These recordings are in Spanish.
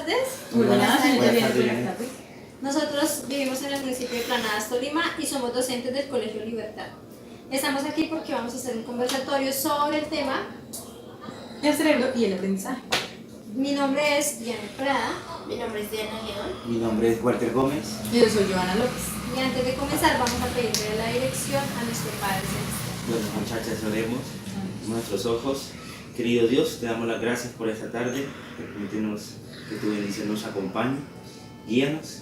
tardes. Buenas tardes. Buenas tardes. Nosotros vivimos en el municipio de Planadas, Tolima, y somos docentes del Colegio Libertad. Estamos aquí porque vamos a hacer un conversatorio sobre el tema El cerebro y el aprendizaje. Mi nombre es Diana Prada. Mi nombre es Diana León. Mi nombre es Walter Gómez. Y yo soy Joana López. Y antes de comenzar vamos a pedirle la dirección a nuestro Padre Celestial. Bueno, muchachas, oremos nuestros ojos. Querido Dios, te damos las gracias por esta tarde. Permítenos que tu bendición nos acompañe. Guíanos,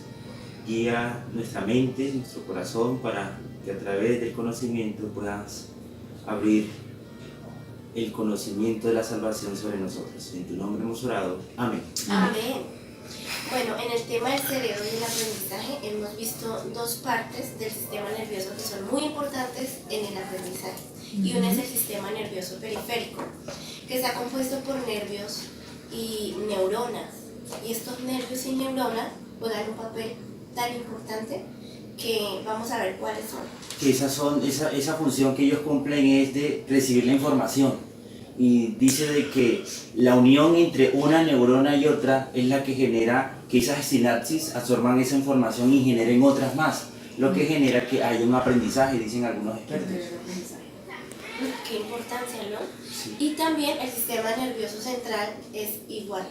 guía nuestra mente, nuestro corazón, para que a través del conocimiento puedas abrir el conocimiento de la salvación sobre nosotros. En tu nombre hemos orado. Amén. Amén. Bueno, en el tema del cerebro y el aprendizaje hemos visto dos partes del sistema nervioso que son muy importantes en el aprendizaje. Y uno es el sistema nervioso periférico, que está compuesto por nervios y neuronas. Y estos nervios y neuronas juegan un papel tan importante que vamos a ver cuáles son. Que esa función que ellos cumplen es de recibir la información. Y dice de que la unión entre una neurona y otra es la que genera que esas sinapsis absorban esa información y generen otras más, lo que genera que haya un aprendizaje, dicen algunos expertos. Qué importancia, ¿no? Sí. Y también el sistema nervioso central es igual,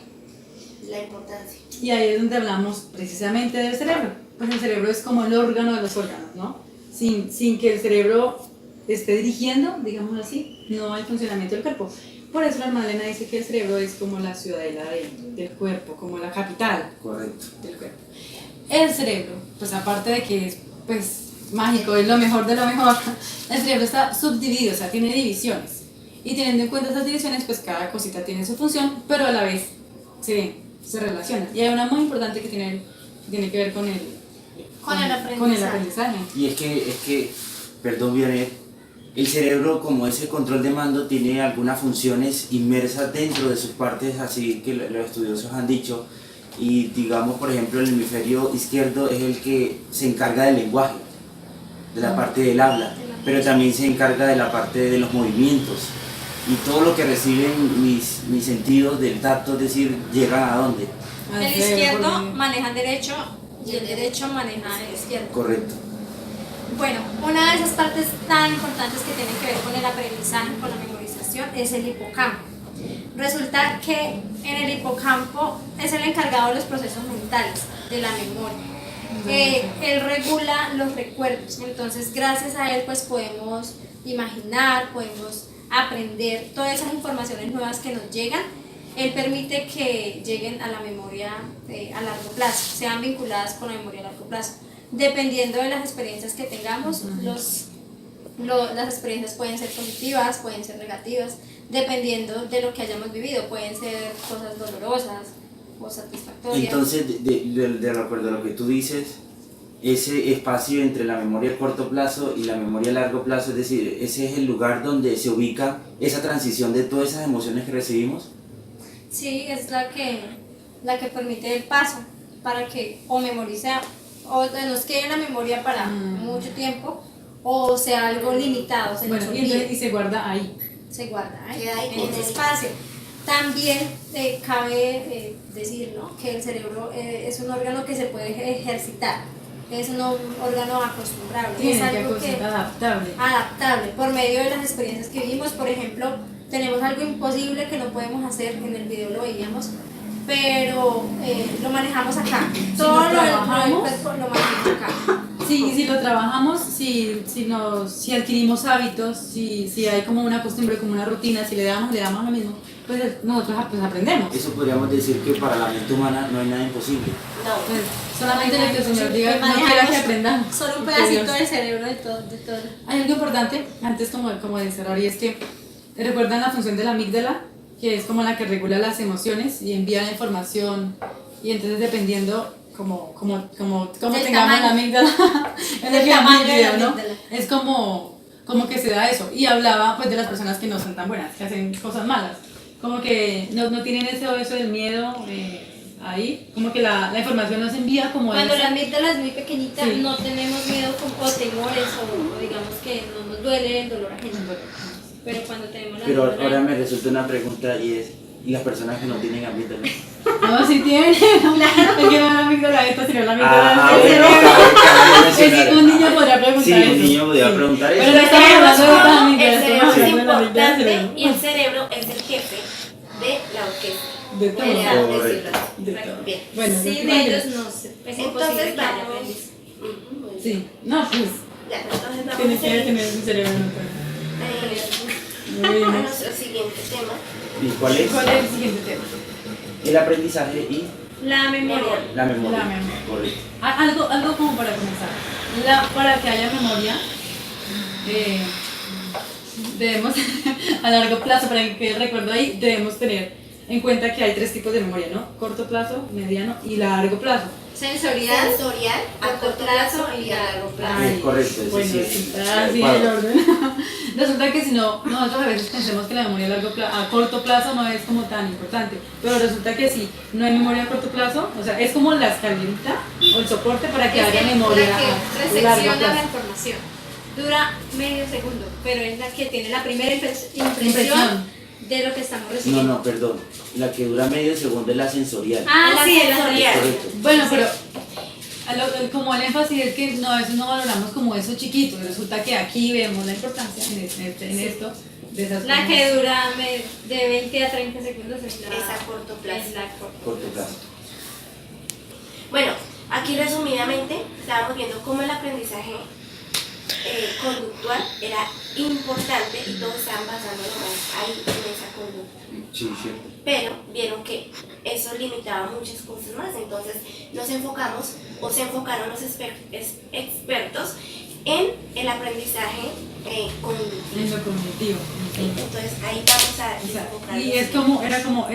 la importancia. Y ahí es donde hablamos precisamente del cerebro. Pues el cerebro es como el órgano de los órganos, ¿no? Sin que el cerebro esté dirigiendo, digamos así, no hay funcionamiento del cuerpo. Por eso la hermana Elena dice que el cerebro es como la ciudadela del cuerpo, como la capital Correcto. del cuerpo. El cerebro, pues aparte de que es pues mágico, es lo mejor de lo mejor, el cerebro está subdividido, o sea, tiene divisiones. Y teniendo en cuenta esas divisiones, pues cada cosita tiene su función, pero a la vez se relaciona. Y hay una muy importante que tiene que ver con el aprendizaje. Y es que perdón Vianey, el cerebro, como ese control de mando, tiene algunas funciones inmersas dentro de sus partes, así que los estudiosos han dicho. Y digamos, por ejemplo, el hemisferio izquierdo es el que se encarga del lenguaje, de la parte del habla, pero también se encarga de la parte de los movimientos. Y todo lo que reciben mis sentidos del tacto, es decir, llegan a dónde. El izquierdo maneja el derecho y el derecho maneja el izquierdo. Correcto. Bueno, una de esas partes tan importantes que tienen que ver con el aprendizaje, con la memorización, es el hipocampo. Resulta que en el hipocampo es el encargado de los procesos mentales, de la memoria. Él regula los recuerdos, entonces gracias a él pues podemos imaginar, podemos aprender todas esas informaciones nuevas que nos llegan. Él permite que lleguen a la memoria a largo plazo, sean vinculadas con la memoria a largo plazo. Dependiendo de las experiencias que tengamos, las experiencias pueden ser positivas, pueden ser negativas, dependiendo de lo que hayamos vivido, pueden ser cosas dolorosas o satisfactorias. Entonces, de acuerdo a lo que tú dices, ese espacio entre la memoria a corto plazo y la memoria a largo plazo, es decir, ese es el lugar donde se ubica esa transición de todas esas emociones que recibimos. Sí, es la que permite el paso para que o memorice o nos quede en la memoria para mucho tiempo o sea algo limitado, se nos olvide. Y se guarda ahí. Se guarda ahí, Queda ahí en ese espacio. También cabe decir, ¿no?, que el cerebro es un órgano que se puede ejercitar, es un órgano acostumbrable, es algo que adaptable por medio de las experiencias que vivimos. Por ejemplo, tenemos algo imposible que no podemos hacer, en el video lo veíamos, pero lo manejamos acá. Todo lo del cuerpo lo manejamos acá. Sí, si lo trabajamos, si adquirimos hábitos, si hay como una costumbre, como una rutina, si le damos lo mismo, pues nosotros pues aprendemos. Eso podríamos decir que para la mente humana no hay nada imposible. No. Pues, solamente lo que el Señor diga, no quiera que aprendamos. Solo un pedacito del cerebro de todo. Hay algo importante, antes como de cerrar, y es que recuerdan la función de la amígdala, que es como la que regula las emociones y envía la información, y entonces dependiendo como tengamos la amígdala, es lo que tamaño de la video, ¿no? amígdala. Es como que se da eso. Y hablaba pues de las personas que no son tan buenas, que hacen cosas malas, como que no tienen eso del miedo ahí, como que la información no se envía como Cuando esa. la amígdala es muy pequeñita, Sí. no tenemos miedo o temores o digamos que no nos duele el dolor ajeno. Pero cuando tenemos la Pero amígdala, ahora me resulta una pregunta, y es, Y las personas que no tienen amígdala. No, sí tiene. Es que no es la amígdala esta, sino la amígdala del bueno, cerebro. cabe Es que un niño podría preguntar Sí, eso. un niño podría preguntar eso. Pero no estamos hablando de esta amígdala, El cerebro estamos es hablando de la amígdala del importante cerebro. y el cerebro es el jefe de la orquesta. De todo. Podríamos Correcto. decirlo así. De todo. Bien. Bueno, Sí, yo de creo que- ellos no sé. Es imposible Entonces que haya vamos. aprendizaje. Muy bien. Sí, no, pues Ya, entonces vamos tiene a que seguir. tener un cerebro no puede. Muy A bien. nuestro siguiente tema. ¿Y cuál es? ¿Cuál es el siguiente tema? El aprendizaje y La memoria. la memoria. La memoria. Correcto. Algo como para comenzar. Para que haya memoria, debemos, a largo plazo, para que el recuerdo ahí, debemos tener en cuenta que hay 3 tipos de memoria, ¿no? Corto plazo, mediano y largo plazo. Sensorial. Sensorial, a corto plazo y a largo plazo. Es correcto, eso Bueno, sí. sí, Sí, así adecuado. el orden. Resulta que si no, nosotros a veces pensemos que la memoria a corto plazo no es como tan importante, pero resulta que sí, no hay memoria a corto plazo, o sea, es como la escalerita o el soporte para que Es haya que memoria la a que largo resecciona la plazo. información. Dura medio segundo, pero es la que tiene la primera impresión Impresión. de lo que estamos No, recibiendo. no, perdón. La que dura medio segundo es la sensorial. Ah, La sí, sensorial. Correcto. Bueno, pero como el énfasis es que no, a veces no valoramos como eso chiquito, y resulta que aquí vemos la importancia en esto de esas la cosas. que dura de 20 a 30 segundos es la, Es a corto plazo. es la corto Corto plazo. Bueno, aquí resumidamente estábamos viendo cómo el aprendizaje conductual era importante y todos estaban basándolo más ahí en esa conducta. Sí, sí. Pero vieron que eso limitaba muchas cosas más, entonces nos enfocamos o se enfocaron los expertos en el aprendizaje cognitivo. En lo cognitivo. Entonces ahí vamos a O sea, enfocar. y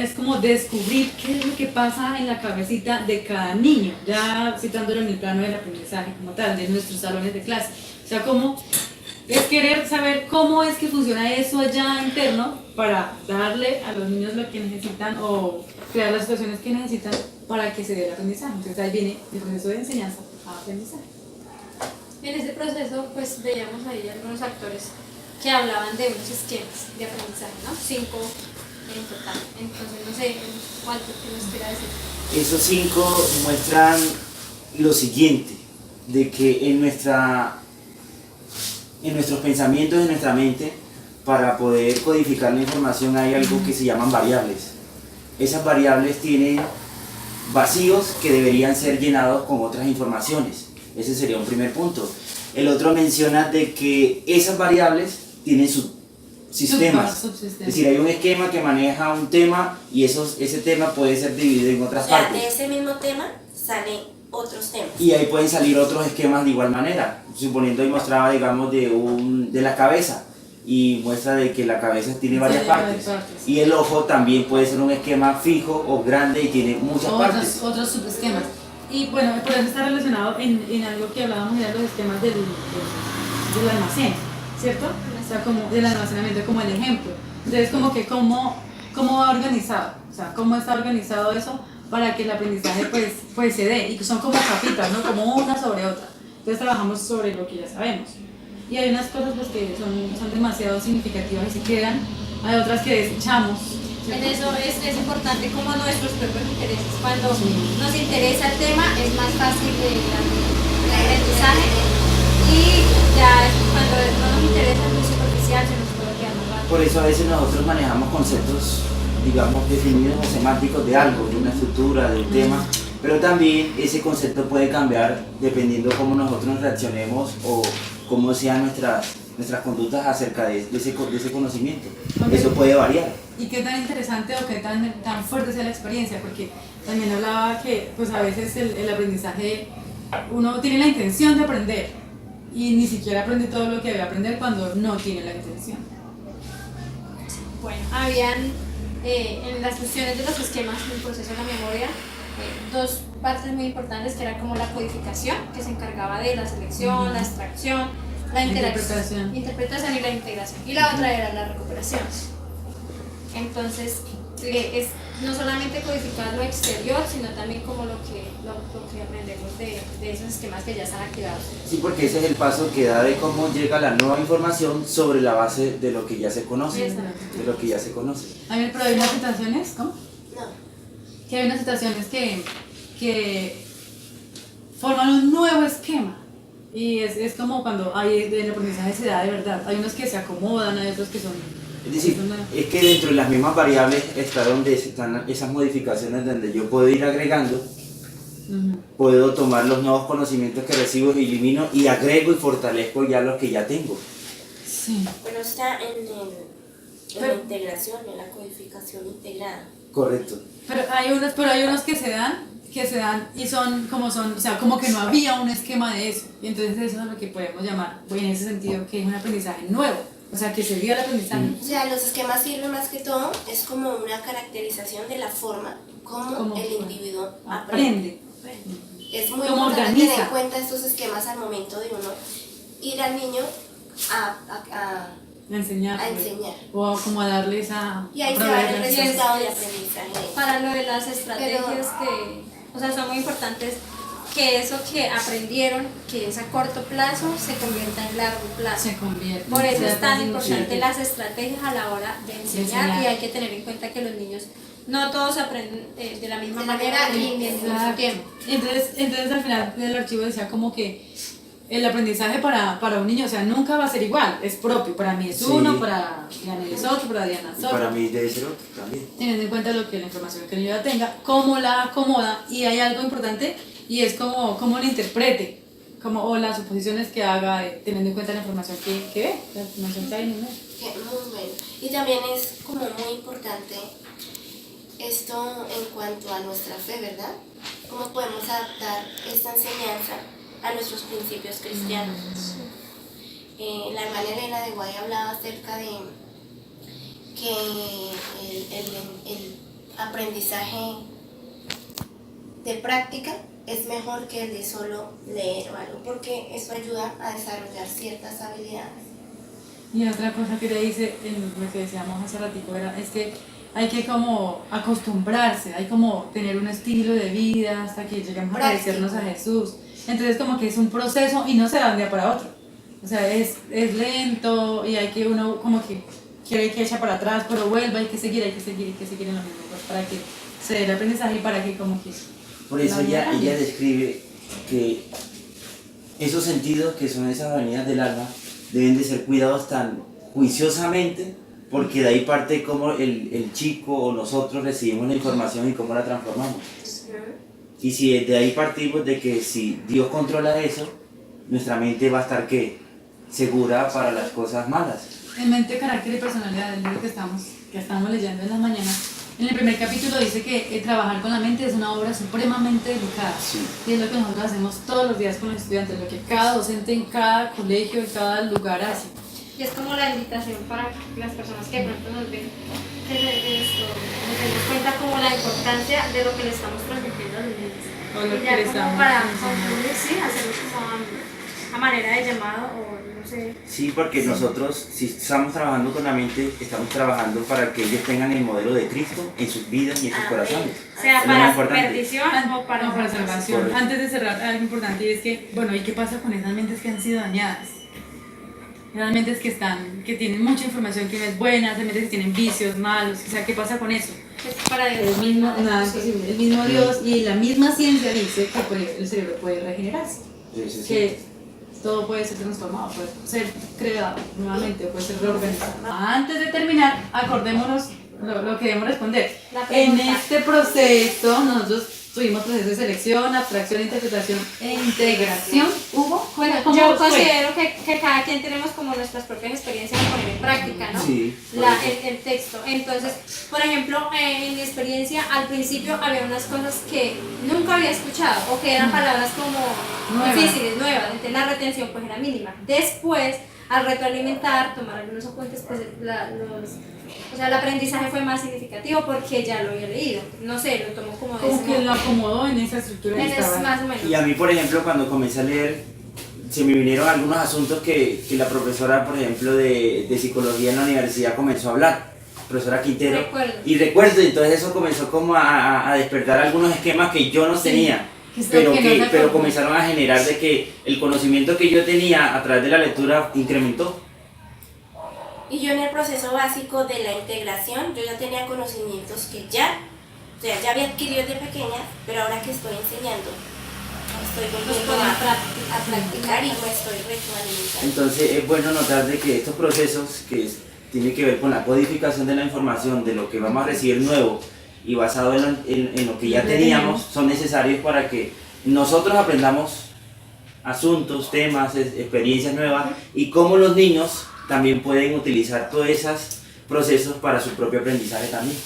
es como descubrir qué es lo que pasa en la cabecita de cada niño, ya citándolo en el plano del aprendizaje como tal, de nuestros salones de clase. O sea, como es querer saber cómo es que funciona eso allá interno para darle a los niños lo que necesitan o crear las situaciones que necesitan para que se dé el aprendizaje. Entonces ahí viene el proceso de enseñanza a aprendizaje. En este proceso, pues veíamos ahí algunos actores que hablaban de unos esquemas de aprendizaje, ¿no? 5 en total. Entonces, no sé cuánto que nos quiera decir. Esos 5 muestran lo siguiente, de que en nuestros pensamientos, en nuestra mente, para poder codificar la información hay algo que se llaman variables. Esas variables tienen vacíos que deberían ser llenados con otras informaciones. Ese sería un primer punto. El otro menciona de que esas variables tienen subsistemas. Subsistemas. Es decir, hay un esquema que maneja un tema y ese tema puede ser dividido en otras O sea, partes. de ese mismo tema salen otros temas. Y ahí pueden salir otros esquemas de igual manera. Suponiendo y mostraba, digamos, de la cabeza. Y muestra de que la cabeza tiene varias partes. Y el ojo también puede ser un esquema fijo o grande y tiene muchas partes. Otros subesquemas. Y bueno, por eso está relacionado en algo que hablábamos de los esquemas del almacén, ¿cierto? O sea, como del almacenamiento, como el ejemplo. Entonces, como que cómo va organizado, o sea, cómo está organizado eso para que el aprendizaje pues se dé. Y son como capitas, ¿no? Como una sobre otra. Entonces trabajamos sobre lo que ya sabemos. Y hay unas cosas pues, que son demasiado significativas y se quedan, hay otras que desechamos. En eso es importante como nuestros propios intereses. Cuando Sí. nos interesa el tema es más fácil el aprendizaje y ya cuando no nos interesa es muy superficial, se nos puede quedar muy rápido. Por eso a veces nosotros manejamos conceptos, digamos, definidos o semánticos de algo, de una estructura, de un tema, pero también ese concepto puede cambiar dependiendo cómo nosotros reaccionemos o cómo sean nuestras conductas acerca de ese conocimiento. Ok. Eso puede variar. Y qué tan interesante o qué tan fuerte sea la experiencia, porque también hablaba que pues a veces el aprendizaje, uno tiene la intención de aprender y ni siquiera aprende todo lo que debe aprender cuando no tiene la intención. Bueno, habían en las cuestiones de los esquemas del proceso de la memoria dos partes muy importantes que era como la codificación, que se encargaba de la selección, la extracción, la interpretación y la integración, y la otra era la recuperación. Entonces, es no solamente codificar lo exterior, sino también como lo que aprendemos de esos esquemas que ya están activados. Sí, porque ese es el paso que da de cómo llega la nueva información sobre la base de lo que ya se conoce. Exacto. De lo que ya se conoce. A ver, pero hay unas situaciones, ¿cómo? No. Que hay unas situaciones que forman un nuevo esquema. Y es como cuando hay el aprendizaje se da de verdad. Hay unos que se acomodan, hay otros que son... Es decir, es que dentro de las mismas variables está donde están esas modificaciones donde yo puedo ir agregando, puedo tomar los nuevos conocimientos que recibo, elimino y agrego y fortalezco ya los que ya tengo. Sí. Bueno, está en la integración, en la codificación integrada. Correcto. Pero hay unos que se dan y son, o sea, como que no había un esquema de eso. Y entonces eso es lo que podemos llamar, pues, en ese sentido, que es un aprendizaje nuevo. O sea, que se dio el aprendizaje. O sea, los esquemas sirven más que todo, es como una caracterización de la forma como el individuo aprende. Es muy Cómo importante organiza. tener en cuenta estos esquemas al momento de uno ir al niño a Enseñar. O como a darles a... y ahí se va el proveerles. resultado de aprendizaje. Para lo de las estrategias o sea, son muy importantes que eso que aprendieron, que es a corto plazo, se convierta en largo plazo. Se convierte. Por eso es tan Sí. importante las estrategias a la hora de enseñar y hay que tener en cuenta que los niños no todos aprenden de la misma manera y en el mismo Exacto. tiempo. Entonces al final del archivo decía como que el aprendizaje para un niño, o sea, nunca va a ser igual, es propio. Para mí es Sí. uno, para Diana es otro, para Diana es Y otro. para mí debe ser otro también. Teniendo en cuenta lo que la información que el niño ya tenga, cómo la acomoda, y hay algo importante y es cómo la interprete, o las suposiciones que haga, teniendo en cuenta la información que ve, la información que hay en el medio. Muy bueno. Y también es como muy importante esto en cuanto a nuestra fe, ¿verdad? ¿Cómo podemos adaptar esta enseñanza a nuestros principios cristianos? La hermana Elena de Guay hablaba acerca de que el aprendizaje de práctica es mejor que el de solo leer o algo, porque eso ayuda a desarrollar ciertas habilidades. Y otra cosa que le dice, en lo que decíamos hace ratito, es que hay que como acostumbrarse, hay como tener un estilo de vida hasta que lleguemos a parecernos a Jesús. Entonces como que es un proceso y no se da de un día para otro. O sea, es lento y hay que uno como que quiere que echa para atrás, pero vuelva, hay que seguir en lo mismo, pues, para que se dé el aprendizaje y para que como que... Por eso ella describe que esos sentidos que son esas avenidas del alma deben de ser cuidados tan juiciosamente, porque de ahí parte cómo el chico o nosotros recibimos la información y cómo la transformamos. Y si de ahí partimos de que si Dios controla eso, nuestra mente va a estar ¿qué? Segura para las cosas malas. En mente, carácter y personalidad, el libro que estamos leyendo en las mañanas, en el primer capítulo dice que trabajar con la mente es una obra supremamente delicada. Sí. Y es lo que nosotros hacemos todos los días con los estudiantes, lo que cada docente en cada colegio, en cada lugar hace. Y es como la invitación para las personas que de pronto nos ven, que nos demos cuenta como la importancia de lo que le estamos transmitiendo a los niños. O lo Y que ya le como estamos para enseñando. concluir, sí, hacerlo como a manera de llamado o no sé. Sí, porque nosotros, si estamos trabajando con la mente, estamos trabajando para que ellos tengan el modelo de Cristo en sus vidas y en sus corazones. Sea Es lo más para importante. perdición o para No, para salvación. salvación. Correcto. Antes de cerrar, algo importante y es que, bueno, ¿y qué pasa con esas mentes que han sido dañadas? Esas mentes que tienen mucha información que no es buena, esas mentes que tienen vicios malos, o sea, ¿qué pasa con eso? Es para Dios. El mismo Dios y la misma ciencia dice que el cerebro puede regenerarse, Sí. que todo puede ser transformado, puede ser creado nuevamente, puede ser reorganizado. Antes de terminar, acordémonos lo que debemos responder. La En pregunta. este proceso, nosotros tuvimos proceso de selección, abstracción, interpretación e integración. ¿Hubo? Bueno, ¿Cómo yo fue? considero que cada quien tenemos como nuestras propias experiencias de poner en práctica, ¿no? Sí, El texto. Entonces, por ejemplo, en mi experiencia, al principio había unas cosas que nunca había escuchado o que eran palabras como Nuevas. difíciles, nuevas, entonces la retención pues era mínima. Después, al retroalimentar, tomar algunos apuntes, pues el aprendizaje fue más significativo porque ya lo había leído. No sé, lo tomo como de Como ese que modo. lo acomodó en esa estructura que Es estaba. más o menos. Y a mí, por ejemplo, cuando comencé a leer, se me vinieron algunos asuntos que la profesora, por ejemplo, de psicología en la universidad comenzó a hablar. profesora Quintero. Recuerdo. Y recuerdo, entonces eso comenzó como a despertar algunos esquemas que yo no Sí, tenía, que es lo pero, que no que, se pero acordó. comenzaron a generar de que el conocimiento que yo tenía a través de la lectura incrementó. Y yo en el proceso básico de la integración, yo ya tenía conocimientos que ya había adquirido de pequeña, pero ahora que estoy enseñando, estoy Los volviendo pueden a practicar y me estoy retroalimentando. Entonces es bueno notar de que estos procesos tienen que ver con la codificación de la información, de lo que vamos a recibir nuevo y basado en lo que ya teníamos, son necesarios para que nosotros aprendamos asuntos, temas, experiencias nuevas y cómo los niños también pueden utilizar todos esos procesos para su propio aprendizaje también.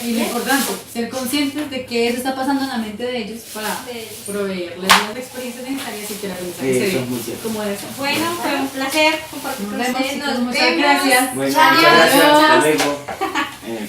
Y lo importante, ser conscientes de qué eso está pasando en la mente de ellos para proveerles las experiencias necesarias y que el aprendizaje se Eso dé es muy cierto. como eso. Bueno, fue un placer compartir Nos con vemos, ustedes. chicos, Nos muchas vemos. gracias. Bueno, Chao. muchas gracias. Hasta Adiós. luego.